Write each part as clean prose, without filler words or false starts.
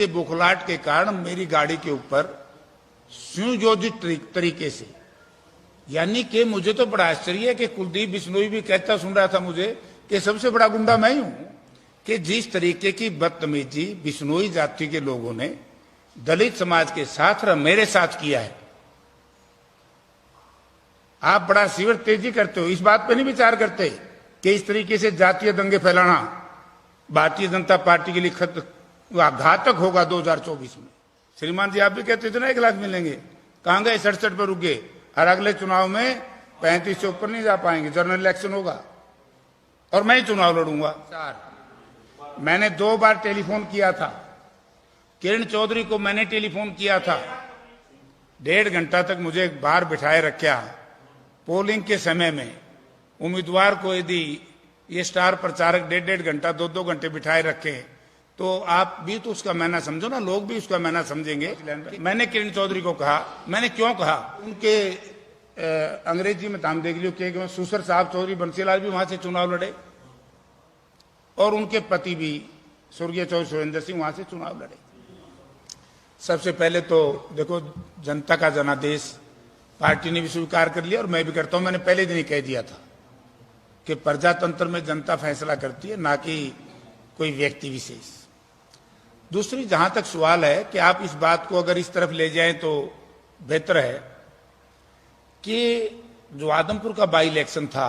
बुखलाहट के कारण मेरी गाड़ी के ऊपर सुयोजित तरीके से, यानी कि मुझे तो बड़ा आश्चर्य है कि कुलदीप बिश्नोई भी कहता सुन रहा था मुझे कि सबसे बड़ा गुंडा मैं ही हूं, कि जिस तरीके की बदतमीजी बिश्नोई जाति के लोगों ने दलित समाज के साथ और मेरे साथ किया है। आप बड़ा सीवर तेजी करते हो, इस बात पर नहीं विचार करते कि इस तरीके से जातीय दंगे फैलाना भारतीय जनता पार्टी के लिए घातक होगा 2024 में। श्रीमान जी आप भी कहते थे ना 1 लाख मिलेंगे, कहां गए? 67 पर रुक गए, और अगले चुनाव में 35 से ऊपर नहीं जा पाएंगे, जनरल इलेक्शन होगा और मैं ही चुनाव लड़ूंगा। मैंने 2 बार टेलीफोन किया था, किरण चौधरी को मैंने टेलीफोन किया था, 1.5 घंटा तक मुझे बाहर बिठाए रखा। पोलिंग के समय में उम्मीदवार को यदि ये स्टार प्रचारक 1.5 घंटा 2-2 घंटे बिठाए रखे तो आप भी तो उसका मायना समझो ना, लोग भी उसका मायना समझेंगे। मैंने किरण चौधरी को कहा, मैंने क्यों कहा, उनके अंग्रेजी में नाम देख लियो कि सुसर साहब चौधरी बंसीलाल भी वहां से चुनाव लड़े और उनके पति भी स्वर्गीय चौधरी सुरेंद्र सिंह वहां से चुनाव लड़े। सबसे पहले तो देखो, जनता का जनादेश पार्टी ने भी स्वीकार कर लिया और मैं भी करता हूं। मैंने पहले दिन ही कह दिया था कि प्रजातंत्र में जनता फैसला करती है, ना कि कोई व्यक्ति विशेष। दूसरी, जहां तक सवाल है कि आप इस बात को अगर इस तरफ ले जाएं तो बेहतर है कि जो आदमपुर का बाई इलेक्शन था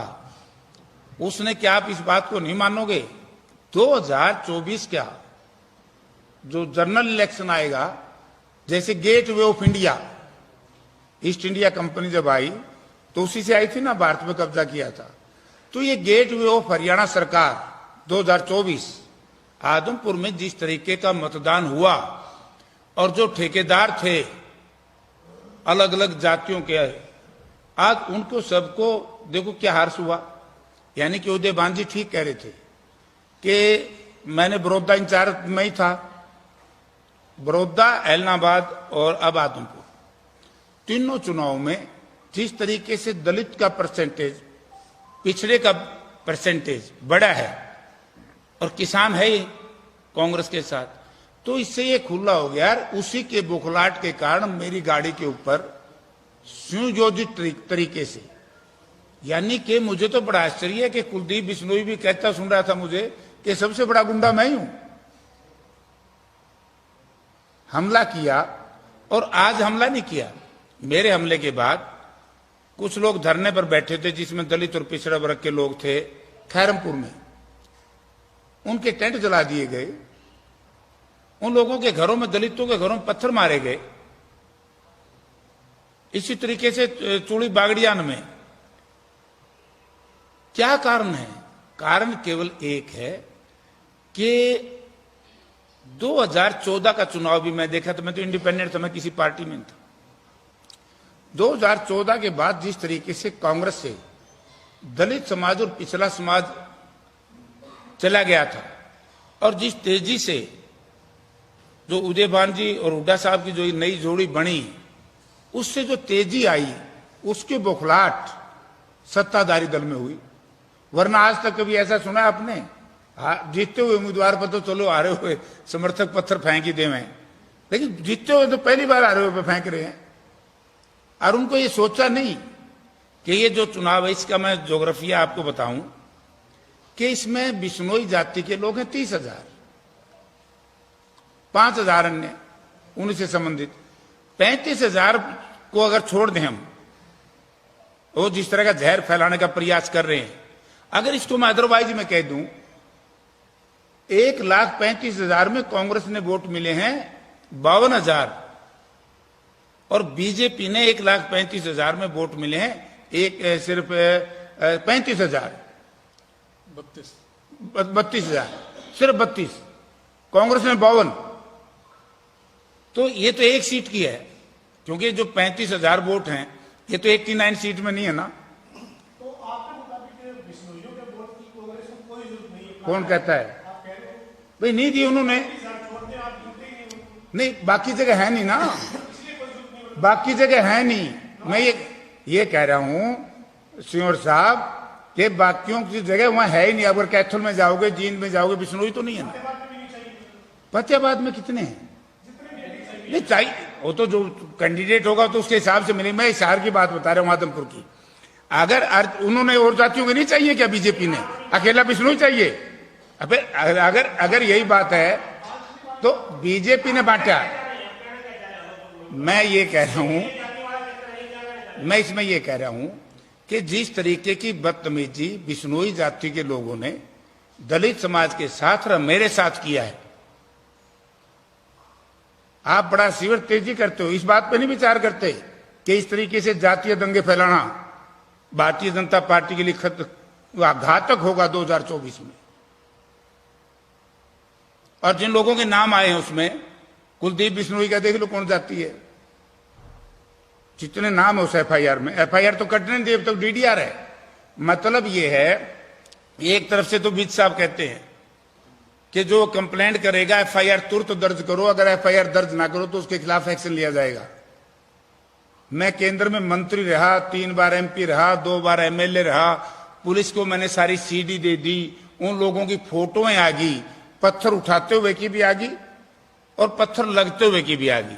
उसने, क्या आप इस बात को नहीं मानोगे, 2024 क्या जो जनरल इलेक्शन आएगा, जैसे gateway of India, East India Company जब आई तो उसी से आई थी ना, भारत में कब्जा किया था। तो ये गेट वे ऑफ हरियाणा सरकार 2024 आदमपुर में जिस तरीके का मतदान हुआ और जो ठेकेदार थे अलग अलग जातियों के, आज उनको सबको देखो क्या हर्ष हुआ। यानी कि उदय भान जी ठीक कह रहे थे कि मैंने बड़ौदा इंचार्ज में ही था, बड़ौदा, ऐलनाबाद और अब आदमपुर, तीनों चुनाव में जिस तरीके से दलित का परसेंटेज, पिछड़े का परसेंटेज बड़ा है और किसान है कांग्रेस के साथ, तो इससे ये खुला हो गया यार, उसी के बुखलाहट के कारण मेरी गाड़ी के ऊपर सुयोजित तरीके से, यानी कि मुझे तो बड़ा आश्चर्य है कि कुलदीप बिश्नोई भी कहता सुन रहा था मुझे कि सबसे बड़ा गुंडा मैं ही हूं, हमला किया। और आज हमला नहीं किया, मेरे हमले के बाद कुछ लोग धरने पर बैठे थे जिसमें दलित और पिछड़ा वर्ग के लोग थे खैरमपुर में, उनके टेंट जला दिए गए, उन लोगों के घरों में, दलितों के घरों में पत्थर मारे गए। इसी तरीके से चूड़ी बागड़ियान में। क्या कारण है? कारण केवल एक है कि 2014 का चुनाव भी मैं देखा था, मैं तो इंडिपेंडेंट था, मैं किसी पार्टी में था। 2014 के बाद जिस तरीके से कांग्रेस से दलित समाज और पिछड़ा समाज चला गया था और जिस तेजी से जो उदय भान जी और हुड्डा साहब की जो नई जोड़ी बनी, उससे जो तेजी आई, उसकी बौखलाहट सत्ताधारी दल में हुई। वरना आज तक कभी ऐसा सुना आपने? जीतते हुए उम्मीदवार पर तो चलो हारे हुए समर्थक पत्थर फेंक ही देवें, लेकिन जीतते हुए तो पहली बार हारे हुए पे फेंक रहे हैं। और उनको ये सोचा नहीं कि ये जो चुनाव है, इसका मैं ज्योग्राफिया आपको बताऊं कि इसमें बिश्नोई जाति के लोग हैं 30,000, 5,000 अन्य उन्हीं से संबंधित, 35,000 को अगर छोड़ दें हम, वो जिस तरह का जहर फैलाने का प्रयास कर रहे हैं, अगर इसको मैं अदरवाइज में कह दूं, 1,35,000 में कांग्रेस ने वोट मिले हैं 52,000 और बीजेपी ने 1,35,000 में वोट मिले हैं सिर्फ 35,000, 32,000, सिर्फ 32, कांग्रेस ने 52। तो ये तो एक सीट की है, क्योंकि जो 35,000 वोट हैं ये तो 89 सीट में नहीं है ना। तो आपके मुताबिक बिश्नोइयों के वोट की कांग्रेस को कोई जरूरत नहीं है? कौन कहता है भाई? नहीं दी उन्होंने, नहीं, बाकी जगह है नहीं ना, बाकी जगह है नहीं। मैं ये कह रहा हूं सिंह साहब कि बाकियों की जगह वहां है ही नहीं। अगर कैथल में जाओगे, जींद में जाओगे, बिश्नोई तो नहीं है ना। फतेहाबाद में कितने हैं? नहीं चाहिए, वो तो जो कैंडिडेट होगा तो उसके हिसाब से मिलेगी। मैं हिसार की बात बता रहा हूँ, आदमपुर की। अगर उन्होंने और जातियों के नहीं चाहिए क्या बीजेपी ने? अकेला बिश्नोई चाहिए? अबे अगर यही बात है तो बीजेपी ने बांटा। मैं ये कह रहा हूं, मैं इसमें ये कह रहा हूं कि जिस तरीके की बदतमीजी बिश्नोई जाति के लोगों ने दलित समाज के साथ और मेरे साथ किया है, आप बड़ा सीवर तेजी करते हो। इस बात पे नहीं विचार करते कि इस तरीके से जातीय दंगे फैलाना भारतीय जनता पार्टी के लिए घातक होगा 2024 में। और जिन लोगों के नाम आए हैं उसमें कुलदीप बिश्नोई का देख लो कौन जाती है, जितने नाम है उस एफआईआर में। एफआईआर तो कटने नहीं दे, अब तक डीडीआर है। मतलब ये है, एक तरफ से तो बीच साहब कहते हैं कि जो कंप्लेंट करेगा एफआईआर तुरंत दर्ज करो, अगर एफआईआर दर्ज ना करो तो उसके खिलाफ एक्शन लिया जाएगा। मैं केंद्र में मंत्री रहा, 3 बार एमपी रहा, 2 बार एमएलए रहा, पुलिस को मैंने सारी सीडी दे दी, उन लोगों की फोटोएं आ गई, पत्थर उठाते हुए की भी आ गई और पत्थर लगते हुए की भी आ गई।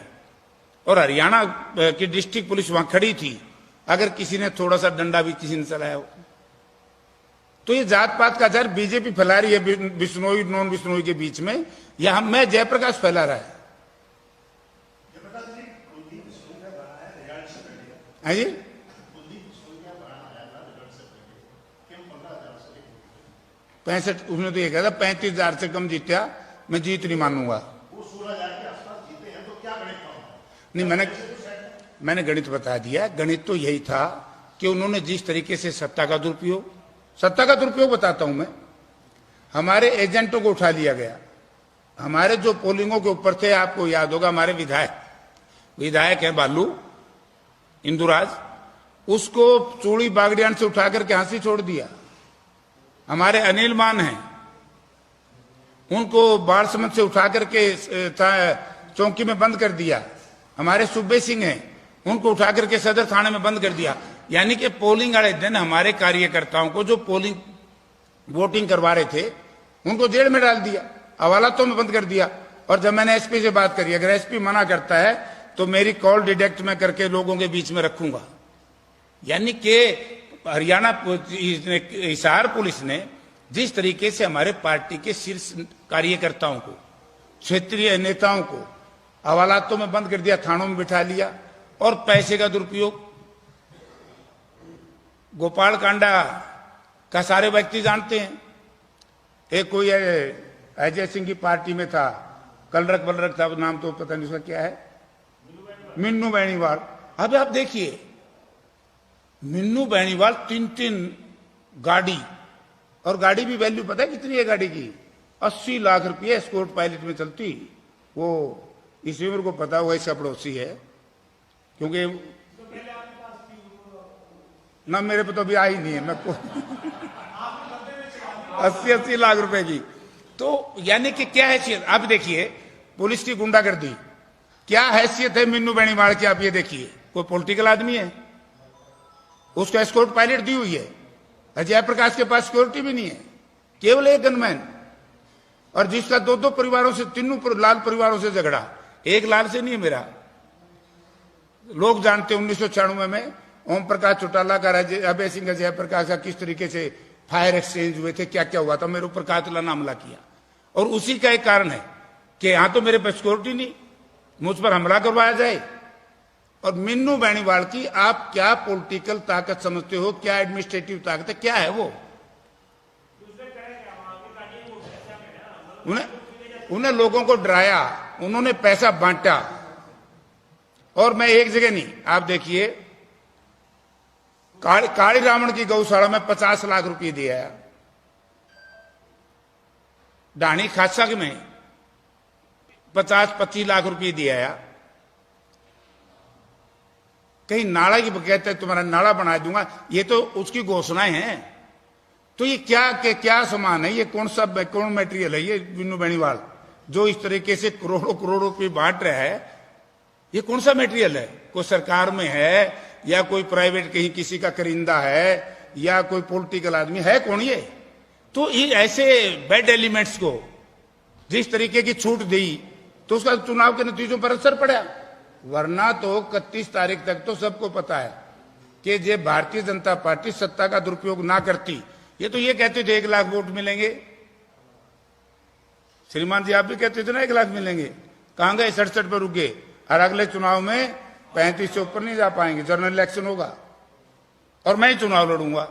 और हरियाणा की डिस्ट्रिक्ट पुलिस वहां खड़ी थी, अगर किसी ने थोड़ा सा डंडा भी किसी ने चलाया हो तो ये जात पात का जहर बीजेपी फैला रही है बिश्नोई नॉन बिश्नोई के बीच में, या हम मैं जयप्रकाश फैला रहा है। हाँ जी, 65 उसने तो ये कहा था 35,000 से कम जीत्या मैं जीत नहीं मानूंगा। नहीं, मैंने गणित बता दिया। गणित तो यही था कि उन्होंने जिस तरीके से सत्ता का दुरुपयोग बताता हूं मैं, हमारे एजेंटों को उठा लिया गया। हमारे जो पोलिंगों के ऊपर थे, आपको याद होगा, हमारे विधायक है बालू इंदुराज, उसको चूड़ी बागड़ियान से उठा करके हांसी छोड़ दिया। हमारे अनिल मान हैं, उनको बाढ़समंद से उठा करके चौकी में बंद कर दिया। हमारे सुब्बे सिंह हैं, उनको उठा करके सदर थाने में बंद कर दिया। यानी कि पोलिंग वाले दिन हमारे कार्यकर्ताओं को जो वोटिंग करवा रहे थे उनको जेल में डाल दिया, हवालातों में बंद कर दिया। और जब मैंने एसपी से बात करी, अगर एसपी मना करता है तो मेरी कॉल डिटेक्ट में करके लोगों के बीच में रखूंगा। यानी कि हरियाणा हिसार पुलिस ने जिस तरीके से हमारे पार्टी के शीर्ष कार्यकर्ताओं को, क्षेत्रीय नेताओं को हवालातों में बंद कर दिया, थानों में बिठा लिया, और पैसे का दुरुपयोग। गोपाल कांडा का सारे व्यक्ति जानते हैं। एक कोई अजय सिंह की पार्टी में था, कलरक था, नाम तो पता नहीं उसका क्या है, मिन्नू बेनीवाल। अब आप देखिए, मिन्नू बेनीवाल 3 गाड़ी, और गाड़ी भी वैल्यू पता है कितनी है गाड़ी की? 80 लाख रुपये एस्कॉर्ट पायलट में चलती। वो इसी उम्र को पता हुआ, इसका पड़ोसी है, क्योंकि ना मेरे पे तो अभी आई नहीं है। मैं 80 लाख रुपए की। तो यानी कि क्या हैसियत, आप देखिए पुलिस की गुंडागर्दी, क्या हैसियत है मिन्नू बेनीवाल की, आप ये देखिए। कोई पॉलिटिकल आदमी है? उसको एस्कॉर्ट पायलट दी हुई है। जयप्रकाश के पास सिक्योरिटी भी नहीं है, केवल एक गनमैन, और जिसका 2 परिवारों से, 3 लाल परिवारों से झगड़ा, एक लाल से नहीं है मेरा। लोग जानते 1996 में ओम प्रकाश चौटाला का, अभय सिंह का, जयप्रकाश का किस तरीके से फायर एक्सचेंज हुए थे, क्या क्या हुआ था, मेरे ऊपर कातिलाना हमला किया। और उसी का एक कारण है कि यहां तो मेरे पास सिक्योरिटी नहीं, मुझ पर हमला करवाया जाए। और मिन्नू बेनीवाल की आप क्या पॉलिटिकल ताकत समझते हो, क्या एडमिनिस्ट्रेटिव ताकत है, क्या है वो? उन्हें लोगों को डराया, उन्होंने पैसा बांटा। और मैं एक जगह नहीं, आप देखिए काली रावण की गौशाला में 50 लाख रुपए दिया है, डाणी खासा में 50-25 लाख रुपए दिया है। कहीं नाला की कहते हैं तुम्हारा नाला बना दूंगा, ये तो उसकी घोषणाएं हैं। तो ये क्या सामान है, ये कौन मटेरियल है ये मिन्नू बेनीवाल जो इस तरीके से करोड़ों रुपए बांट रहा है? ये कौन सा मटेरियल है? कोई सरकार में है, या कोई प्राइवेट कहीं किसी का करिंदा है, या कोई पॉलिटिकल आदमी है? कौन ये? तो ये ऐसे बैड एलिमेंट्स को जिस तरीके की छूट दी तो उसका चुनाव के नतीजों पर असर पड़ा। वरना तो 31 तारीख तक तो सबको पता है कि जे भारतीय जनता पार्टी सत्ता का दुरुपयोग ना करती, ये तो ये कहते थे 1 लाख वोट मिलेंगे। श्रीमान जी आप भी कहते थे ना 1 लाख मिलेंगे, कहां गए? 67 पर रुक गए। और अगले चुनाव में 35 से ऊपर नहीं जा पाएंगे, जनरल इलेक्शन होगा और मैं ही चुनाव लड़ूंगा।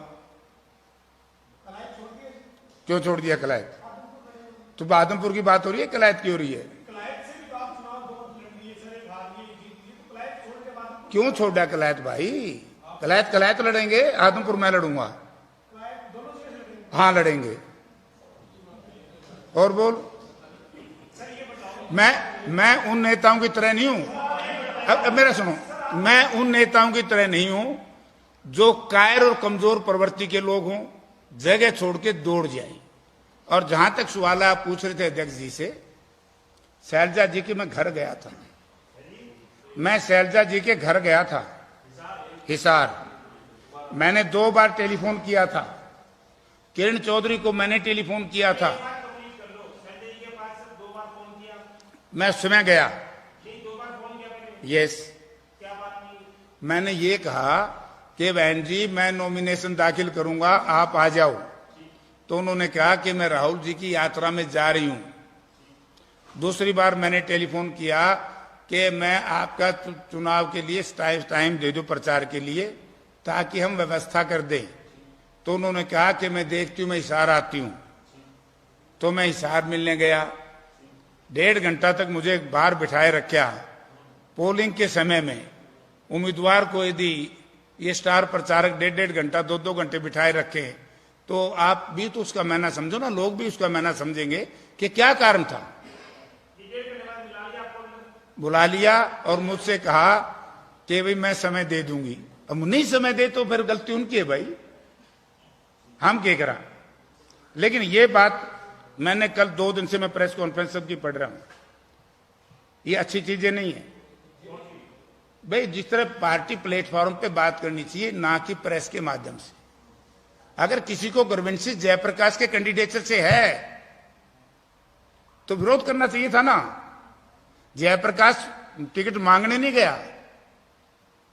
क्यों छोड़ दिया कलायत? तो आदमपुर की बात हो रही है, कलायत की हो रही है? क्यों छोड़ दिया कलायत भाई? कलायत लड़ेंगे, आदमपुर मैं लड़ूंगा। हाँ लड़ेंगे। और बोल, मैं उन नेताओं की तरह नहीं हूं। अब मेरा सुनो, मैं उन नेताओं की तरह नहीं हूं जो कायर और कमजोर प्रवृत्ति के लोग हों, जगह छोड़ के दौड़ जाए। और जहां तक सवाल आप पूछ रहे थे अध्यक्ष जी से, शैलजा जी के मैं घर गया था, मैं शैलजा जी के घर गया था हिसार। मैंने 2 बार टेलीफोन किया था, किरण चौधरी को मैंने टेलीफोन किया था, मैं समय गया। यस, मैंने ये कहा कि बहन जी मैं नॉमिनेशन दाखिल करूंगा, आप आ जाओ। तो उन्होंने कहा कि मैं राहुल जी की यात्रा में जा रही हूं। दूसरी बार मैंने टेलीफोन किया कि मैं आपका चुनाव के लिए टाइम दे दूं प्रचार के लिए, ताकि हम व्यवस्था कर दें। तो उन्होंने कहा कि मैं देखती हूं, मैं हिसार आती हूं। तो मैं हिसार मिलने गया, 1.5 घंटा तक मुझे बाहर बिठाए रखा। पोलिंग के समय में उम्मीदवार को यदि ये स्टार प्रचारक 1.5 घंटा 2-2 घंटे बिठाए रखे, तो आप भी तो उसका मायना समझो ना, लोग भी उसका मायना समझेंगे कि क्या कारण था। बुला लिया और मुझसे कहा कि भाई मैं समय दे दूंगी। अब नहीं समय दे तो फिर गलती उनकी है भाई, हम क्या करा। लेकिन ये बात मैंने कल 2 दिन से मैं प्रेस कॉन्फ्रेंस सबकी पढ़ रहा हूं, ये अच्छी चीजें नहीं है भाई। जिस तरह पार्टी प्लेटफॉर्म पे बात करनी चाहिए, ना कि प्रेस के माध्यम से। अगर किसी को ग्रीवेंसेस जयप्रकाश के कैंडिडेचर से है तो विरोध करना चाहिए था ना। जयप्रकाश टिकट मांगने नहीं गया,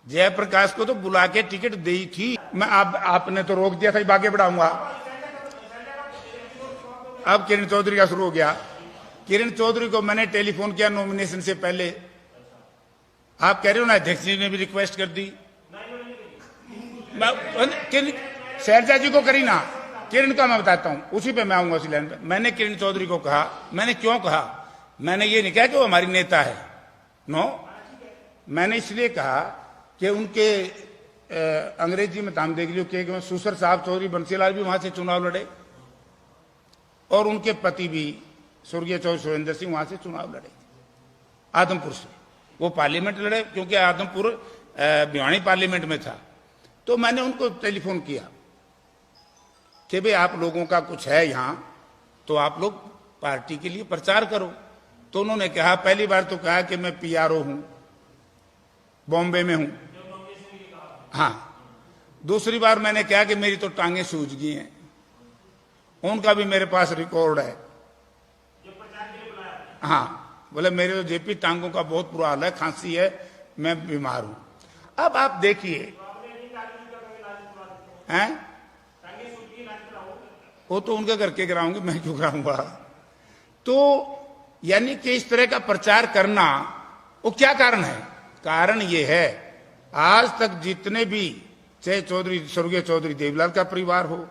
जयप्रकाश को तो बुला के टिकट दी थी। मैं आपने तो रोक दिया था, आगे बढ़ाऊंगा। अब किरण चौधरी का शुरू हो गया। किरण चौधरी को मैंने टेलीफोन किया नॉमिनेशन से पहले। आप कह रहे हो ना अध्यक्ष जी ने भी रिक्वेस्ट कर दी, शैलजा जी को करी ना, किरण का मैं बताता हूं, उसी पे मैं आऊंगा उसी लाइन पे। मैंने किरण चौधरी को कहा, मैंने क्यों कहा, मैंने ये नहीं कहा कि वो हमारी नेता है, नो। मैंने इसलिए कहा कि उनके अंग्रेजी में ताम देख लियो कि सुसर साहब चौधरी बंसीलाल भी वहां से चुनाव लड़े और उनके पति भी स्वर्गीय चौधरी सुरेंद्र सिंह वहां से चुनाव लड़े, आदमपुर से। वो पार्लियामेंट लड़े क्योंकि आदमपुर भिवानी पार्लियामेंट में था। तो मैंने उनको टेलीफोन किया कि भाई आप लोगों का कुछ है यहां, तो आप लोग पार्टी के लिए प्रचार करो। तो उन्होंने कहा, पहली बार तो कहा कि मैं PRO हूं, बॉम्बे में हूं। हाँ, दूसरी बार मैंने कहा कि मेरी तो टांगें सूज गई हैं। उनका भी मेरे पास रिकॉर्ड है। हाँ, बोले मेरे तो जेपी टांगों का बहुत बुरा हाल है, खांसी है, मैं बीमार हूं। अब आप देखिए, हैं वो तो उनके करके कराऊंगी, मैं क्यों कराऊंगा। तो यानी कि इस तरह का प्रचार करना, वो क्या कारण है? कारण ये है, आज तक जितने भी, चाहे चौधरी स्वर्गीय चौधरी देवलाल का परिवार हो,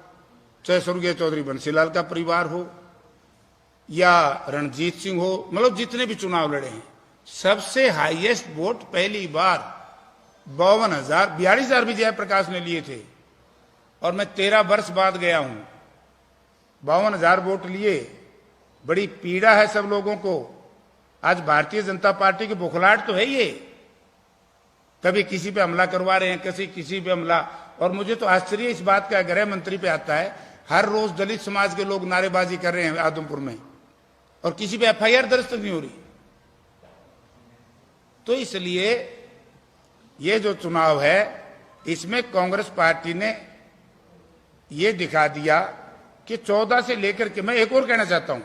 चाहे स्वर्गीय चौधरी बंसीलाल का परिवार हो, या रणजीत सिंह हो, मतलब जितने भी चुनाव लड़े हैं, सबसे हाईएस्ट वोट पहली बार 52,000, 42,000 भी जयप्रकाश ने लिए थे। और मैं 13 वर्ष बाद गया हूं, 52,000 वोट लिए। बड़ी पीड़ा है सब लोगों को। आज भारतीय जनता पार्टी की बुखलाहट तो है ये, कभी किसी पे हमला करवा रहे हैं, किसी पे हमला। और मुझे तो आश्चर्य इस बात का, गृह मंत्री पे आता है, हर रोज दलित समाज के लोग नारेबाजी कर रहे हैं आदमपुर में, और किसी पे FIR दर्ज तक नहीं हो रही। तो इसलिए ये जो चुनाव है, इसमें कांग्रेस पार्टी ने ये दिखा दिया कि 14 से लेकर के, मैं एक और कहना चाहता हूं,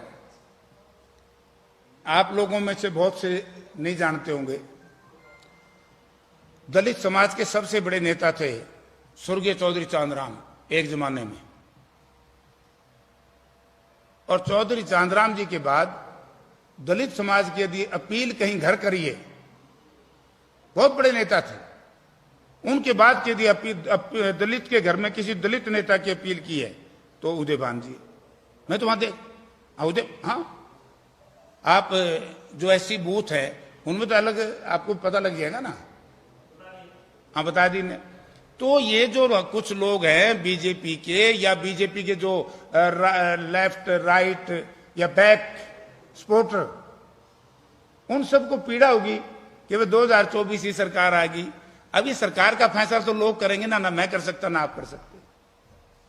आप लोगों में से बहुत से नहीं जानते होंगे, दलित समाज के सबसे बड़े नेता थे स्वर्गीय चौधरी चांदराम एक जमाने में। और चौधरी चांदराम जी के बाद दलित समाज की यदि अपील कहीं घर करिए, बहुत बड़े नेता थे, उनके बाद यदि दलित के घर में किसी दलित नेता की अपील की है तो उदयभान जी। मैं तो वहां दे उदय, हाँ, आप जो ऐसी बूथ है उनमें तो अलग आपको पता लग जाएगा ना, हाँ बता दी ने। तो ये जो कुछ लोग हैं बीजेपी के या बीजेपी के जो लेफ्ट राइट या बैक सपोर्टर, उन सबको पीड़ा होगी कि वे 2024 की सरकार आएगी। अभी सरकार का फैसला तो लोग करेंगे ना मैं कर सकता ना आप कर सकते,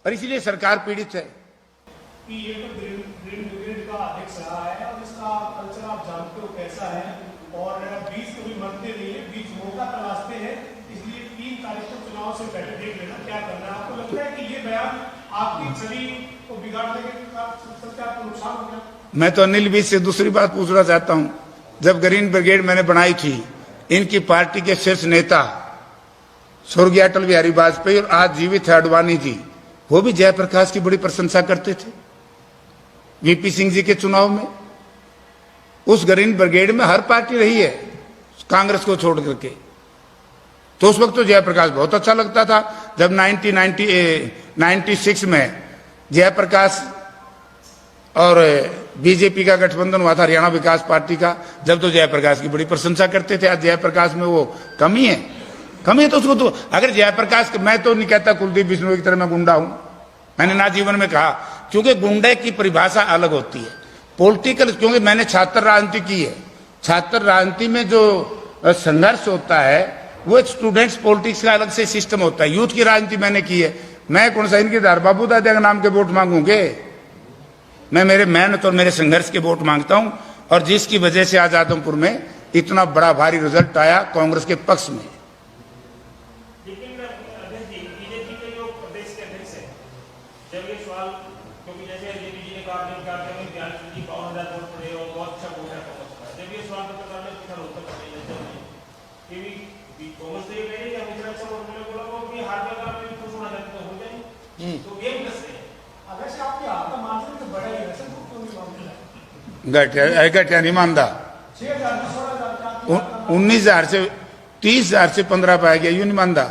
और इसीलिए सरकार पीड़ित है। कि ये तो ग्रीन ब्रिगेड का अध्यक्ष रहा है और इसका कल्चर आप जानते हो कैसा है, और बीज कभी मरते नहीं है, बीज मौका तलाशते हैं। इसलिए 3 तारीख को चुनाव से पहले देख लेना क्या करना है। आपको लगता है कि ये बयान आपकी छवि को बिगाड़ने के सबसे आपको नुकसान हो गया? मैं तो अनिल बीच से दूसरी बात पूछना चाहता हूं। जब ग्रीन ब्रिगेड मैंने बनाई थी, इनकी पार्टी के शीर्ष नेता स्वर्गीय अटल बिहारी वाजपेयी और आज जीवित है अडवाणी जी, वो भी जयप्रकाश की बड़ी प्रशंसा करते थे। वीपी सिंह जी के चुनाव में उस ग्रीन ब्रिगेड में हर पार्टी रही है कांग्रेस को छोड़ करके, तो उस वक्त तो जयप्रकाश बहुत अच्छा लगता था। जब 1996 में जयप्रकाश और बीजेपी का गठबंधन हुआ था हरियाणा विकास पार्टी का, जब तो जयप्रकाश की बड़ी प्रशंसा करते थे। आज जयप्रकाश में वो कमी है तो उसको तो, अगर जयप्रकाश, मैं तो नहीं कहता कुलदीप बिश्नोई की तरह मैं गुंडा हूं, मैंने ना जीवन में कहा, क्योंकि गुंडे की परिभाषा अलग होती है पॉलिटिकल। क्योंकि मैंने छात्र राजनीति की है, छात्र राजनीति में जो संघर्ष होता है वो एक स्टूडेंट्स पॉलिटिक्स का अलग से सिस्टम होता है। यूथ की राजनीति मैंने की है। मैं कौन सा इनके दार बाबू दादा के नाम के वोट मांगूंगे? मैं मेरे मेहनत और मेरे संघर्ष के वोट मांगता हूं, और जिसकी वजह से आज आदमपुर में इतना बड़ा भारी रिजल्ट आया कांग्रेस के पक्ष में। लेकिन बीजेपी के जो प्रदेश के अध्यक्ष है, जब ये सवाल, क्योंकि जैसे जेपी जी ने कहा कि 52,000 वोट पड़े और बहुत अच्छा वोट है कांग्रेस का, जब ये सवाल पत्रकार ने पूछा उत्तर प्रदेश कि कांग्रेस तो ये कह रही है हमें अच्छा वोट मिले, बोला वो कि हार में अगर आप खुश होना चाहते तो हो जाए, तो गेम कैसे है? अगर से आपके हाथ का मार्जिन तो बड़ा ही है, वैसे तो क्यों नहीं मामला घटिया नहीं मानता। 6,000 से 16,000 19,000 से 30,000 से 15 पाया गया, यूं नहीं मानता।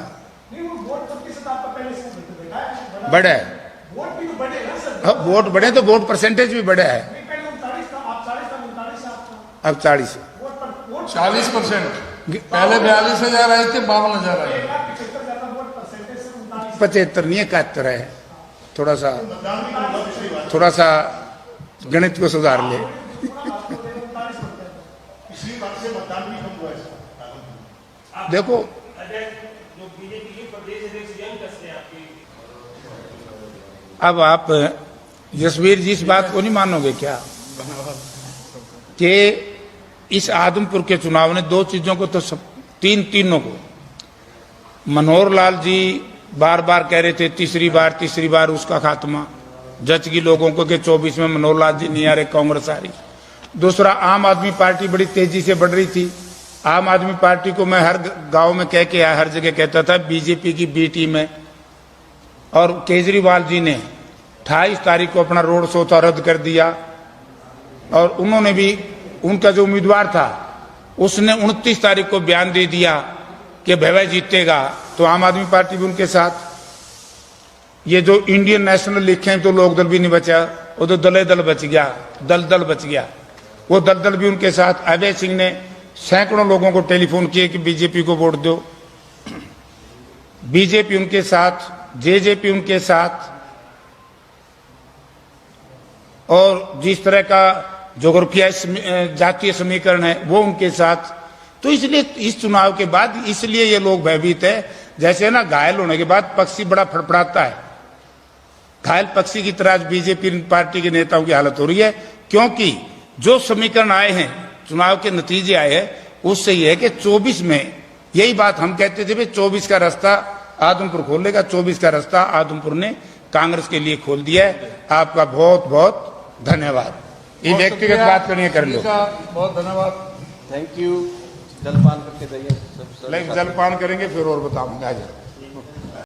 बड़ा है वोट भी तो बढ़े ना सर। अब वोट बढ़े तो वोट परसेंटेज भी बढ़ा है। अब 40 40%, पहले 42,000 आए थे, 52,000 आए। 75 नहीं है, 71 है। थोड़ा सा गणित को सुधार ले। देखो, अब आप जसवीर जी इस बात को नहीं मानोगे क्या कि इस आदमपुर के चुनाव ने 2 चीजों को तो तीनों को, मनोहर लाल जी बार बार कह रहे थे तीसरी बार उसका खात्मा, जचगी लोगों को कि 24 में मनोहर लाल जी नहीं आ रहे, कांग्रेस आ रही। दूसरा, आम आदमी पार्टी बड़ी तेजी से बढ़ रही थी। आम आदमी पार्टी को मैं हर गांव में कह के आया, हर जगह कहता था बीजेपी की बी टीम है। और केजरीवाल जी ने 28 तारीख को अपना रोड शो था रद्द कर दिया, और उन्होंने भी, उनका जो उम्मीदवार था उसने 29 तारीख को बयान दे दिया कि भैया जीतेगा, तो आम आदमी पार्टी भी उनके साथ। ये जो इंडियन नेशनल लिखे तो लोक दल भी नहीं बचा, वो तो दल बच गया, दल बच गया, वो दल भी उनके साथ। अजय सिंह ने सैकड़ों लोगों को टेलीफोन किए कि बीजेपी को वोट दो, बीजेपी उनके साथ, जेजेपी उनके साथ। और जिस तरह का जोग्राफिया जातीय समीकरण है वो उनके साथ। तो इसलिए इस चुनाव के बाद इसलिए ये लोग भयभीत है, जैसे ना घायल होने के बाद पक्षी बड़ा फड़फड़ाता है, घायल पक्षी की तरह बीजेपी पार्टी के नेताओं की हालत हो रही है। क्योंकि जो समीकरण आए हैं, चुनाव के नतीजे आए हैं, उससे यह है कि 24 में, यही बात हम कहते थे, 24 का रास्ता आदमपुर खोलेगा। 24 का रास्ता आदमपुर ने कांग्रेस के लिए खोल दिया है। आपका बहुत बहुत धन्यवाद। ये व्यक्तिगत बात करनी है कर लो। बहुत धन्यवाद। Thank you. जलपान करके जाइए सब लाइक जलपान करेंगे फिर और बताऊंगा।